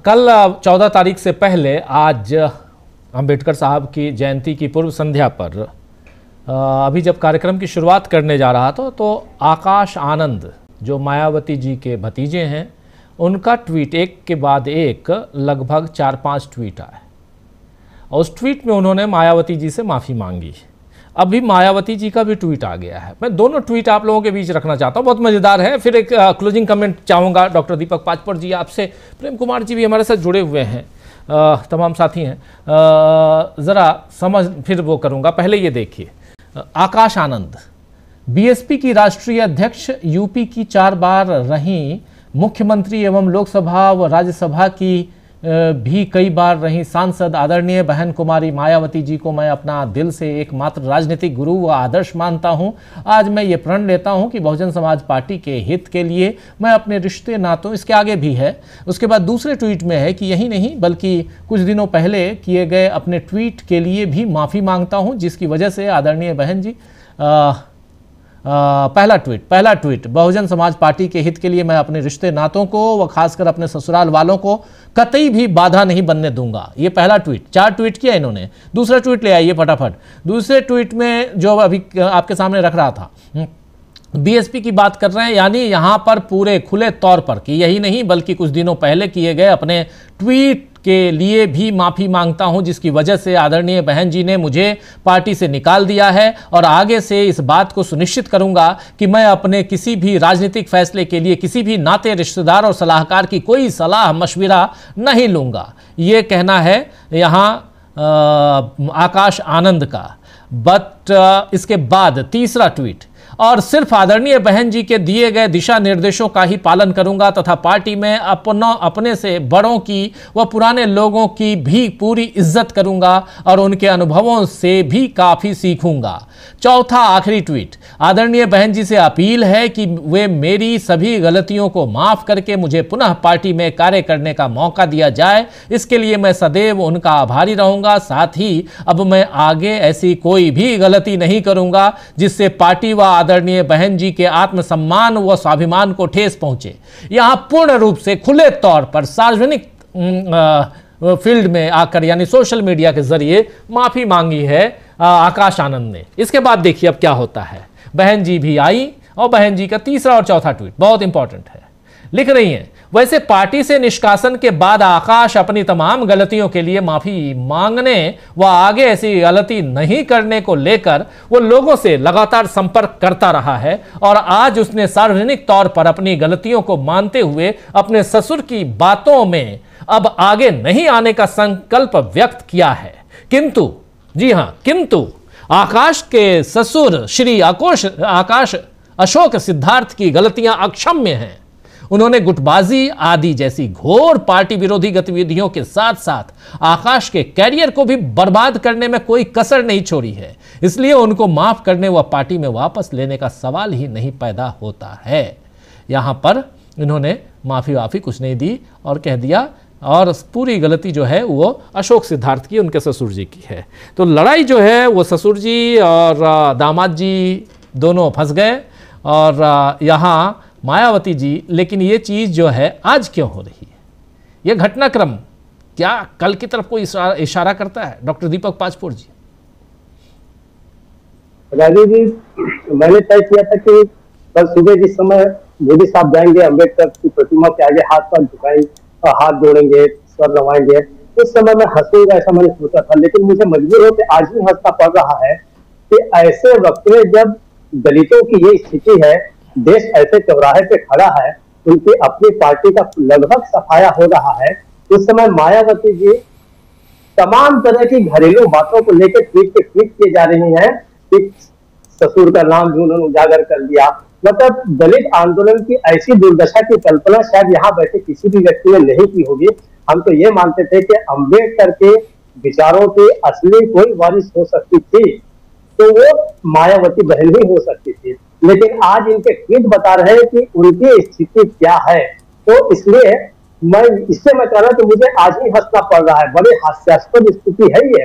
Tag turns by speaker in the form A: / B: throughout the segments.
A: कल 14 तारीख से पहले आज अंबेडकर साहब की जयंती की पूर्व संध्या पर अभी जब कार्यक्रम की शुरुआत करने जा रहा था तो आकाश आनंद जो मायावती जी के भतीजे हैं उनका ट्वीट एक के बाद एक लगभग 4-5 ट्वीट आए और उस ट्वीट में उन्होंने मायावती जी से माफ़ी मांगी। अभी मायावती जी का भी ट्वीट आ गया है। मैं दोनों ट्वीट आप लोगों के बीच रखना चाहता हूँ, बहुत मज़ेदार है। फिर एक क्लोजिंग कमेंट चाहूँगा डॉक्टर दीपक पाचपुर जी आपसे। प्रेम कुमार जी भी हमारे साथ जुड़े हुए हैं, तमाम साथी हैं, ज़रा समझ फिर वो करूँगा। पहले ये देखिए, आकाश आनंद बीएसपी की राष्ट्रीय अध्यक्ष, यूपी की 4 बार रहीं मुख्यमंत्री एवं लोकसभा व राज्यसभा की भी कई बार रही सांसद आदरणीय बहन कुमारी मायावती जी को मैं अपना दिल से एकमात्र राजनीतिक गुरु व आदर्श मानता हूं। आज मैं ये प्रण लेता हूं कि बहुजन समाज पार्टी के हित के लिए मैं अपने रिश्ते नातों, इसके आगे भी है। उसके बाद दूसरे ट्वीट में है कि यही नहीं बल्कि कुछ दिनों पहले किए गए अपने ट्वीट के लिए भी माफ़ी मांगता हूं, जिसकी वजह से आदरणीय बहन जी पहला ट्वीट बहुजन समाज पार्टी के हित के लिए मैं अपने रिश्ते नातों को व खासकर अपने ससुराल वालों को कतई भी बाधा नहीं बनने दूंगा। ये पहला ट्वीट। 4 ट्वीट किया इन्होंने। दूसरा ट्वीट ले आइए फटाफट। दूसरे ट्वीट में जो अभी आपके सामने रख रहा था, बीएसपी की बात कर रहे हैं, यानी यहां पर पूरे खुले तौर पर कि यही नहीं बल्कि कुछ दिनों पहले किए गए अपने ट्वीट के लिए भी माफ़ी मांगता हूं, जिसकी वजह से आदरणीय बहन जी ने मुझे पार्टी से निकाल दिया है और आगे से इस बात को सुनिश्चित करूंगा कि मैं अपने किसी भी राजनीतिक फैसले के लिए किसी भी नाते, रिश्तेदार और सलाहकार की कोई सलाह मशविरा नहीं लूंगा। ये कहना है यहाँ आकाश आनंद का। बट इसके बाद तीसरा ट्वीट, और सिर्फ आदरणीय बहन जी के दिए गए दिशा निर्देशों का ही पालन करूंगा तथा पार्टी में अपने से बड़ों की व पुराने लोगों की भी पूरी इज्जत करूंगा और उनके अनुभवों से भी काफ़ी सीखूंगा। चौथा आखिरी ट्वीट, आदरणीय बहन जी से अपील है कि वे मेरी सभी गलतियों को माफ़ करके मुझे पुनः पार्टी में कार्य करने का मौका दिया जाए। इसके लिए मैं सदैव उनका आभारी रहूंगा। साथ ही अब मैं आगे ऐसी कोई भी गलती नहीं करूंगा जिससे पार्टी व आदरणीय बहन जी के आत्मसम्मान व स्वाभिमान को ठेस पहुंचे। यहां पूर्ण रूप से खुले तौर पर सार्वजनिक फील्ड में आकर यानी सोशल मीडिया के जरिए माफी मांगी है आकाश आनंद ने। इसके बाद देखिए अब क्या होता है। बहन जी भी आई और बहन जी का तीसरा और चौथा ट्वीट बहुत इंपॉर्टेंट है। लिख रही हैं, वैसे पार्टी से निष्कासन के बाद आकाश अपनी तमाम गलतियों के लिए माफी मांगने व आगे ऐसी गलती नहीं करने को लेकर वो लोगों से लगातार संपर्क करता रहा है और आज उसने सार्वजनिक तौर पर अपनी गलतियों को मानते हुए अपने ससुर की बातों में अब आगे नहीं आने का संकल्प व्यक्त किया है। किंतु, जी हां, किंतु आकाश के ससुर श्री आकाश अशोक सिद्धार्थ की गलतियां अक्षम्य हैं। उन्होंने गुटबाजी आदि जैसी घोर पार्टी विरोधी गतिविधियों के साथ साथ आकाश के कैरियर को भी बर्बाद करने में कोई कसर नहीं छोड़ी है। इसलिए उनको माफ करने व पार्टी में वापस लेने का सवाल ही नहीं पैदा होता है। यहां पर इन्होंने माफी कुछ नहीं दी और कह दिया, और पूरी गलती जो है वो अशोक सिद्धार्थ की, उनके ससुर जी की है। तो लड़ाई जो है वो ससुर जी और दामाद जी दोनों फंस गए और यहाँ मायावती जी। लेकिन ये चीज़ जो है आज क्यों हो रही है, ये घटनाक्रम क्या कल की तरफ कोई इशारा करता है? डॉक्टर दीपक पाचपुर जी।
B: राजीव जी, मैंने तय किया था कि कल सुबह जिस समय मोदी साहब जाएंगे अम्बेडकर की प्रतिमा के आगे हाथ पर झुकाएंगे, हाथ जोड़ेंगे, सर नवाएंगे, उस समय मैं हंसूंगा ऐसा मैंने सोचा था। लेकिन मुझे मजबूर होकर आज भी हंसना पड़ रहा है कि ऐसे वक्त में जब दलितों की ये स्थिति है, देश ऐसे चौराहे पे खड़ा है, उनकी अपनी पार्टी का लगभग सफाया हो रहा है, उस समय मायावती जी तमाम तरह की घरेलू बातों को लेकर ट्वीट किए जा रही हैं कि ससुर का नाम भी उन्होंने उजागर कर दिया। मतलब दलित आंदोलन की ऐसी दुर्दशा की कल्पना शायद यहाँ बैठे किसी भी व्यक्ति ने नहीं की होगी। हम तो ये मानते थे कि अम्बेडकर के विचारों की असली कोई वारिस हो सकती थी तो वो मायावती बहन ही हो सकती थी। लेकिन आज इनके ट्वीट बता रहे हैं कि उनकी स्थिति क्या है। तो इसलिए मैं कह रहा हूं कि मुझे आज ही हंसना पड़ रहा है। बड़ी हास्यास्पद स्थिति है ये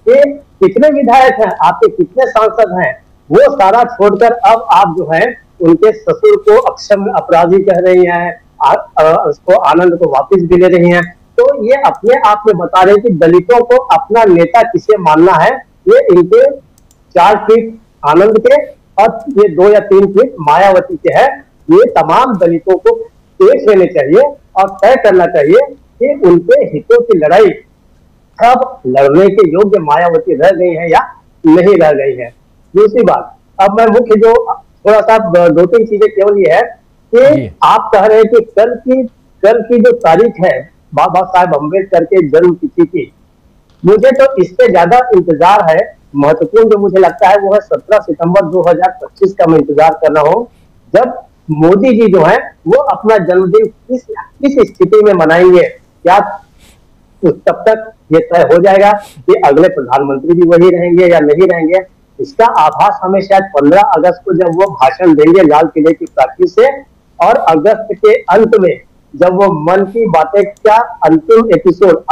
B: कि कितने विधायक हैं, आपके कितने सांसद हैं, वो सारा छोड़कर अब आप जो है उनके ससुर को अक्षम्य अपराधी कह रही हैं, उसको आनंद को वापस भी ले रही हैं। तो ये अपने आप में बता रहे हैं कि दलितों को अपना नेता किसे मानना है। ये इनके 4 ट्वीट आनंद के और ये 2 या 3 ट्वीट मायावती के हैं। ये तमाम दलितों को देख लेने चाहिए और तय करना चाहिए कि उनके हितों की लड़ाई अब लड़ने के योग्य मायावती रह गई है या नहीं रह गई है। दूसरी बात, अब मैं मुख्य जो थोड़ा सा 2-3 चीजें केवल ये है कि आप कह रहे हैं कि कल की जो तारीख है बाबा साहेब अम्बेडकर के जन्म तिथि की, मुझे तो इससे ज्यादा इंतजार है। महत्वपूर्ण जो मुझे लगता है वो है 17 सितंबर 2025 का मैं इंतजार कर रहा हूँ, जब मोदी जी जो है वो अपना जन्मदिन किस स्थिति में मनाएंगे। क्या तब तक ये तय हो जाएगा कि अगले प्रधानमंत्री भी वही रहेंगे या नहीं रहेंगे। इसका आभास हमें शायद 15 अगस्त को जब वो भाषण देंगे लाल किले की प्राचीर से, और अगस्त के अंत में जब वो मन की बातें का अंतिम एपिसोड,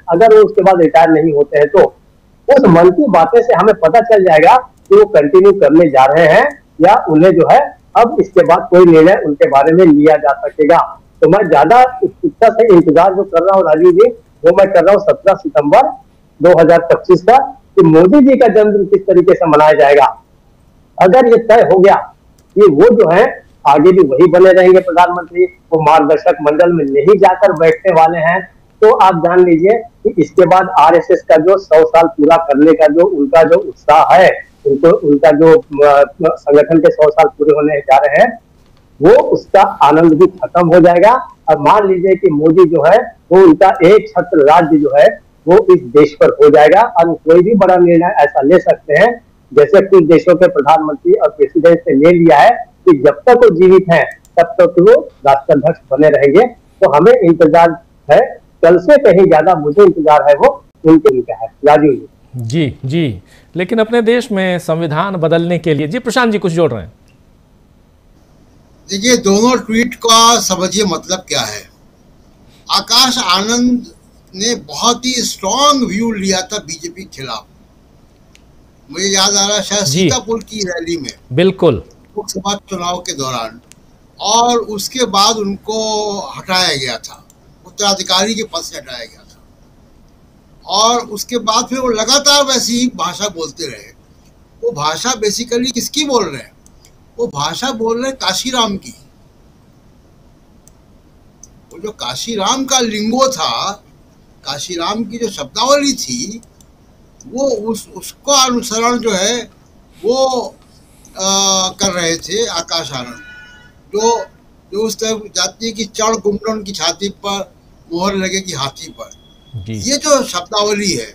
B: अगर वो उसके बाद रिटायर नहीं होते हैं तो उस मन की बातें से हमें पता चल जाएगा कि वो कंटिन्यू करने जा रहे हैं या उन्हें जो है अब इसके बाद कोई निर्णय उनके बारे में लिया जा सकेगा। तो मैं ज्यादा उत्सुकता से इंतजार जो कर रहा हूँ राजीव जी, वो मैं कर रहा हूँ 17 सितंबर 2025 का, कि मोदी जी का जन्मदिन किस तरीके से मनाया जाएगा। अगर ये तय हो गया कि वो जो है आगे भी वही बने रहेंगे प्रधानमंत्री, वो मार्गदर्शक मंडल में नहीं जाकर बैठने वाले हैं, तो आप जान लीजिए कि इसके बाद आरएसएस का जो 100 साल पूरा करने का जो उनका जो उत्साह है, उनका जो संगठन के 100 साल पूरे होने जा रहे हैं, वो उसका आनंद भी खत्म हो जाएगा। और मान लीजिए कि मोदी जो है वो उनका एक छत्र राज्य जो है वो इस देश पर हो जाएगा और कोई भी बड़ा निर्णय ऐसा ले सकते हैं जैसे कुछ देशों के प्रधानमंत्री और प्रेसिडेंट ने ले लिया है कि जब तक वो जीवित हैं तब तक वो राष्ट्राध्यक्ष बने रहेंगे। तो हमें इंतजार है, कल से कहीं ज्यादा मुझे इंतजार है वो उनका है। राजीव जी।
A: जी, लेकिन अपने देश में संविधान बदलने के लिए, जी प्रशांत जी कुछ जोड़ रहे हैं।
C: देखिए, दोनों ट्वीट का समझिए मतलब क्या है। आकाश आनंद ने बहुत ही स्ट्रॉन्ग व्यू लिया था बीजेपी के खिलाफ। मुझे याद आ रहा है शायद सीतापुर की रैली में, बिल्कुल लोकसभा चुनाव के दौरान, और उसके बाद उनको हटाया गया था, उत्तराधिकारी के पद से हटाया गया था, और उसके बाद फिर वो लगातार वैसी ही भाषा बोलते रहे। वो भाषा बेसिकली किसकी बोल रहे हैं? वो भाषा बोल रहे हैं काशीराम की। वो जो काशीराम का लिंगो था, काशीराम की जो शब्दावली थी, वो उसको अनुसरण जो है वो कर रहे थे आकाश आनंद, जो उस तरह जाती है कि चढ़ गुमटन उनकी छाती पर मोहर लगे कि हाथी पर। ये जो शब्दावली है,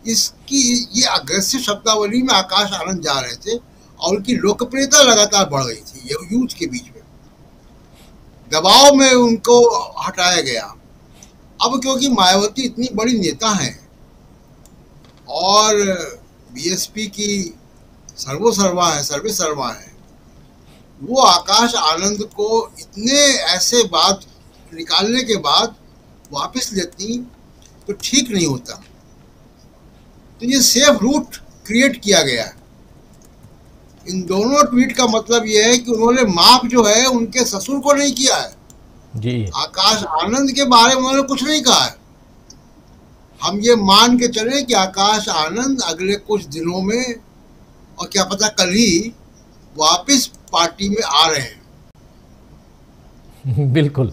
C: इसकी ये अग्रेसिव शब्दावली में आकाश आनंद जा रहे थे और उनकी लोकप्रियता लगातार बढ़ गई थी यूथ के बीच में। दबाव में उनको हटाया गया। अब क्योंकि मायावती इतनी बड़ी नेता हैं और बीएसपी की सर्वे सर्वा है, वो आकाश आनंद को इतने ऐसे बात निकालने के बाद वापस लेती तो ठीक नहीं होता। तो ये सेफ रूट क्रिएट किया गया है। इन दोनों ट्वीट का मतलब ये है कि उन्होंने माफ जो है उनके ससुर को नहीं किया है जी। आकाश आनंद के बारे में उन्होंने कुछ नहीं कहा है। हम ये मान के चले कि आकाश आनंद अगले कुछ दिनों में, और क्या पता कल ही, वापस पार्टी में आ रहे हैं।
A: बिल्कुल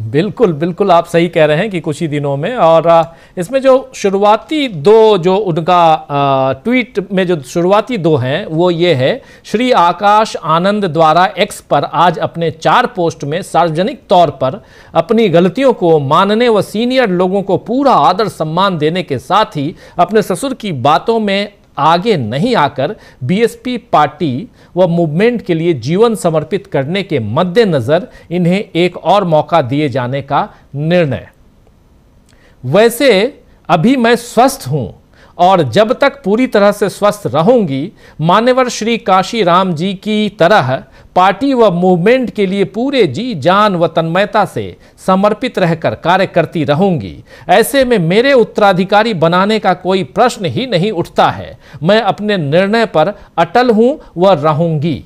A: बिल्कुल बिल्कुल आप सही कह रहे हैं कि कुछ ही दिनों में। और इसमें जो शुरुआती दो जो उनका ट्वीट में जो शुरुआती दो हैं वो ये है, श्री आकाश आनंद द्वारा एक्स पर आज अपने 4 पोस्ट में सार्वजनिक तौर पर अपनी गलतियों को मानने व सीनियर लोगों को पूरा आदर सम्मान देने के साथ ही अपने ससुर की बातों में आगे नहीं आकर बीएसपी पार्टी व मूवमेंट के लिए जीवन समर्पित करने के मद्देनजर इन्हें एक और मौका दिए जाने का निर्णय। वैसे अभी मैं स्वस्थ हूं और जब तक पूरी तरह से स्वस्थ रहूंगी, मान्यवर श्री काशीराम जी की तरह पार्टी व मूवमेंट के लिए पूरे जी जान व तन्मयता से समर्पित रहकर कार्य करती रहूंगी। ऐसे में मेरे उत्तराधिकारी बनाने का कोई प्रश्न ही नहीं उठता है। मैं अपने निर्णय पर अटल हूं व रहूंगी।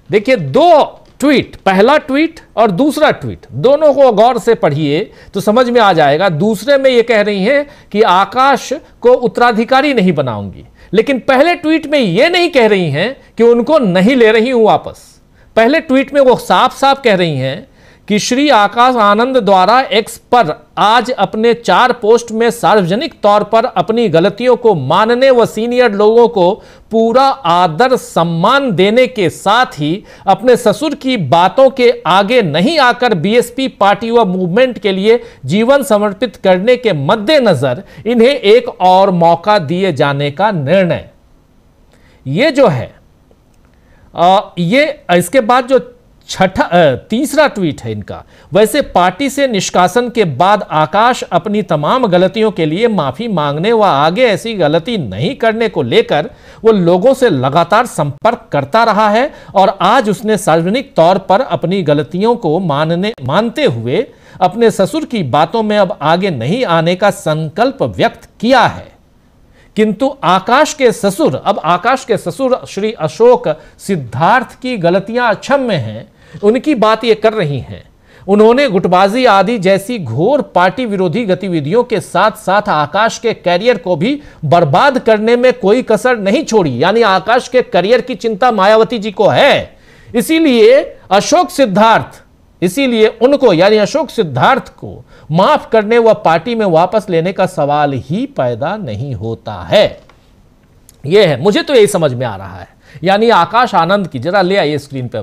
A: देखिए, 2 ट्वीट, पहला ट्वीट और दूसरा ट्वीट, दोनों को गौर से पढ़िए तो समझ में आ जाएगा। दूसरे में ये कह रही हैं कि आकाश को उत्तराधिकारी नहीं बनाऊंगी, लेकिन पहले ट्वीट में ये नहीं कह रही हैं कि उनको नहीं ले रही हूं वापस। पहले ट्वीट में वो साफ साफ कह रही हैं कि श्री आकाश आनंद द्वारा एक्स पर आज अपने 4 पोस्ट में सार्वजनिक तौर पर अपनी गलतियों को मानने व सीनियर लोगों को पूरा आदर सम्मान देने के साथ ही अपने ससुर की बातों के आगे नहीं आकर बीएसपी पार्टी व मूवमेंट के लिए जीवन समर्पित करने के मद्देनजर इन्हें एक और मौका दिए जाने का निर्णय। ये जो है ये इसके बाद जो तीसरा ट्वीट है इनका, वैसे पार्टी से निष्कासन के बाद आकाश अपनी तमाम गलतियों के लिए माफी मांगने व आगे ऐसी गलती नहीं करने को लेकर वो लोगों से लगातार संपर्क करता रहा है और आज उसने सार्वजनिक तौर पर अपनी गलतियों को मानते हुए अपने ससुर की बातों में अब आगे नहीं आने का संकल्प व्यक्त किया है। किंतु आकाश के ससुर श्री अशोक सिद्धार्थ की गलतियां अक्षम्य हैं, उनकी बात ये कर रही हैं। उन्होंने गुटबाजी आदि जैसी घोर पार्टी विरोधी गतिविधियों के साथ साथ आकाश के करियर को भी बर्बाद करने में कोई कसर नहीं छोड़ी। यानी आकाश के करियर की चिंता मायावती जी को है, इसीलिए उनको यानी अशोक सिद्धार्थ को माफ करने व पार्टी में वापस लेने का सवाल ही पैदा नहीं होता है। यह है, मुझे तो यही समझ में आ रहा है। यानी आकाश आनंद की, जरा ले आइए स्क्रीन पे,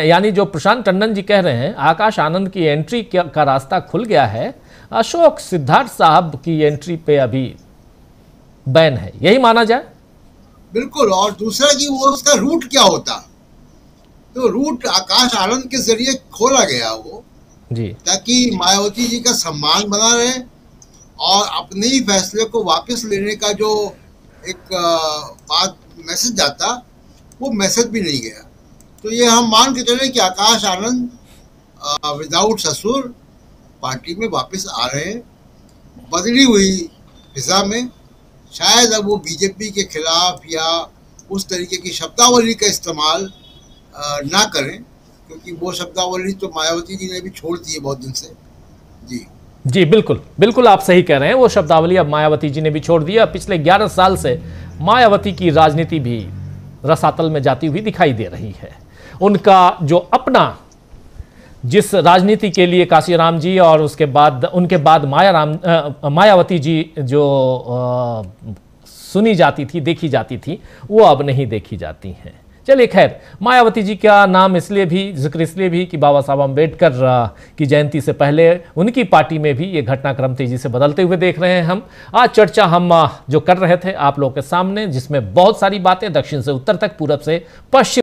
A: यानी जो प्रशांत टंडन जी कह रहे हैं आकाश आनंद की एंट्री का रास्ता खुल गया है, अशोक सिद्धार्थ साहब की एंट्री पे अभी बैन है, यही माना जाए।
C: बिल्कुल। और दूसरा कि वो उसका रूट क्या होता, तो रूट आकाश आनंद के जरिए खोला गया वो
A: जी,
C: ताकि मायावती जी का सम्मान बना रहे और अपने ही फैसले को वापस लेने का जो एक बात मैसेज जाता, वो मैसेज भी नहीं गया। तो ये हम मान के चले कि आकाश आनंद विदाउट ससुर पार्टी में वापस आ रहे हैं, बदली हुई फिजा में। शायद अब वो बीजेपी के खिलाफ या उस तरीके की शब्दावली का इस्तेमाल ना करें, क्योंकि वो शब्दावली तो मायावती जी ने भी छोड़ दी है बहुत दिन से। जी
A: बिल्कुल आप सही कह रहे हैं। वो शब्दावली अब मायावती जी ने भी छोड़ दिया। पिछले 11 साल से मायावती की राजनीति भी रसातल में जाती हुई दिखाई दे रही है। उनका जो अपना, जिस राजनीति के लिए काशीराम जी और उनके बाद मायावती जी जो सुनी जाती थी, देखी जाती थी, वो अब नहीं देखी जाती हैं। चलिए खैर, मायावती जी का नाम जिक्र इसलिए भी कि बाबा साहब अम्बेडकर की जयंती से पहले उनकी पार्टी में भी ये घटनाक्रम तेजी से बदलते हुए देख रहे हैं हम। आज चर्चा हम जो कर रहे थे आप लोगों के सामने, जिसमें बहुत सारी बातें दक्षिण से उत्तर तक, पूरब से पश्चिम